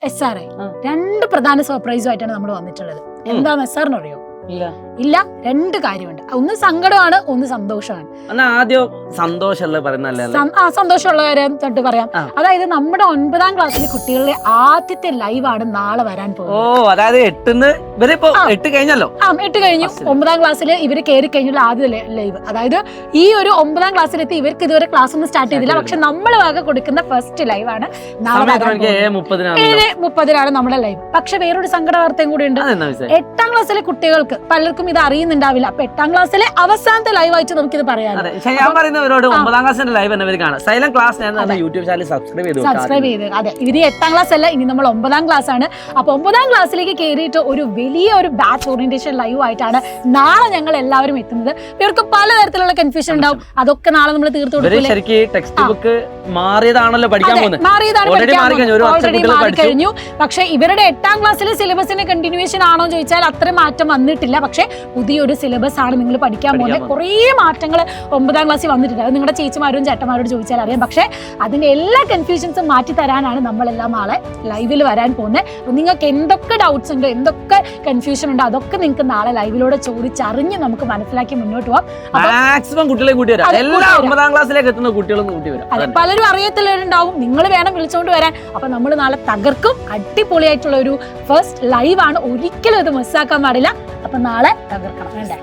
SRI 2 പ്രധാന സർപ്രൈസുമായിട്ടാണ് നമ്മൾ വന്നിട്ടുള്ളത്. എന്താന്ന് സാറിന് അറിയോ? ഇല്ല, 2 കാര്യമുണ്ട്. ഒന്ന് സങ്കടമാണ്, ഒന്ന് സന്തോഷമാണ്. ആദ്യം സന്തോഷമുള്ള സന്തോഷമുള്ള കാര്യം തൊട്ട് പറയാം. അതായത് നമ്മുടെ 9ാം ക്ലാസ്സിലെ കുട്ടികളുടെ ആദ്യത്തെ ലൈവാണ് നാളെ വരാൻ പോകുന്നത്. അതായത് 8 കഴിഞ്ഞല്ലോ. 8 കഴിഞ്ഞു. 9ാം ക്ലാസ്സിൽ ഇവര് കയറി കഴിഞ്ഞുള്ള ആദ്യ ലൈവ്. അതായത് ഈ ഒരു 9ാം ക്ലാസ്സിലെത്തി ഇവർക്ക് ഇതുവരെ ക്ലാസ് ഒന്നും സ്റ്റാർട്ട് ചെയ്തില്ല. പക്ഷെ നമ്മൾ വക കൊടുക്കുന്ന ഫസ്റ്റ് ലൈവാണ് നാളെ 7:30 നമ്മുടെ ലൈവ്. പക്ഷെ വേറൊരു സങ്കട വാർത്തയും കൂടി ഉണ്ട്. 8ാം ക്ലാസ്സിലെ കുട്ടികൾക്ക് പലർക്കും ഇത് അറിയുന്നുണ്ടാവില്ല. അപ്പൊ 8ാം ക്ലാസ്സിലെ അവസാനത്തെ ലൈവ് ആയിട്ട് നമുക്കിത് പറയാം. ഞാൻ പറയുന്നവരോട് 9ാം ക്ലാസ്സിന്റെ live silent class YouTube channel subscribe ചെയ്ത്. അതെ, ഇവര് 8ാം ക്ലാസ് അല്ല, ഇനി നമ്മൾ 9ാം ക്ലാസ് ആണ്. അപ്പൊ 9ാം ക്ലാസ്സിലേക്ക് കയറിയിട്ട് ഒരു വലിയ ഒരു ബാച്ച് ഓറിയന്റേഷൻ ലൈവ് ആയിട്ടാണ് നാളെ ഞങ്ങൾ എല്ലാവരും എത്തുന്നത്. ഇവർക്ക് പലതരത്തിലുള്ള കൺഫ്യൂഷൻ ഉണ്ടാവും. അതൊക്കെ നാളെ നമ്മൾ തീർത്തു കൊടുക്കും. ടെക്സ്റ്റ് ബുക്ക് മാറിയതാണല്ലോ പഠിക്കാൻ പോകുന്നത്. ഓൾറെഡി മാറിക്കഴിഞ്ഞു. പക്ഷെ ഇവരുടെ 8ാം ക്ലാസ്സിലെ സിലബസിന്റെ കണ്ടിന്യൂവേഷൻ ആണോ ചോദിച്ചാൽ അത്ര മാറ്റം വന്നിട്ടില്ല. പക്ഷെ പുതിയൊരു സിലബസ് ആണ് നിങ്ങൾ പഠിക്കാൻ പോകുന്നത്. കുറേ മാറ്റങ്ങൾ 9ാം ക്ലാസ്സിൽ വന്നിട്ടുണ്ട്. അത് നിങ്ങളുടെ ചേച്ചിമാരും ചേട്ടന്മാരോട് ചോദിച്ചാൽ അറിയാം. പക്ഷെ അതിന്റെ എല്ലാ കൺഫ്യൂഷൻസും മാറ്റി തരാനാണ് നമ്മളെല്ലാം നാളെ ലൈവിൽ വരാൻ പോകുന്നത്. നിങ്ങൾക്ക് എന്തൊക്കെ ഡൗട്ട്സ് ഉണ്ടോ, എന്തൊക്കെ കൺഫ്യൂഷൻ ഉണ്ടോ, അതൊക്കെ നിങ്ങൾക്ക് നാളെ ലൈവിലൂടെ ചോദിച്ചറിഞ്ഞ് നമുക്ക് മനസ്സിലാക്കി മുന്നോട്ട് പോകാം. മാക്സിമം കുട്ടികളെ കൂട്ടി വരാം. എല്ലാ 9ാം ക്ലാസ്സിലേക്ക് എത്തുന്ന കുട്ടികളും കൂട്ടി വരാം. അതെ, പലരും അറിയത്തില്ലുണ്ടാവും. നിങ്ങൾ വേണം വിളിച്ചുകൊണ്ട് വരാൻ. അപ്പൊ നമ്മൾ നാളെ തകർക്കും. അടിപൊളിയായിട്ടുള്ള ഒരു ഫസ്റ്റ് ലൈവ് ആണ്. ഒരിക്കലും ഇത് മിസ്സാക്കാൻ പാടില്ല. അപ്പൊ നാളെ തകർക്കണം. വേണ്ടേ?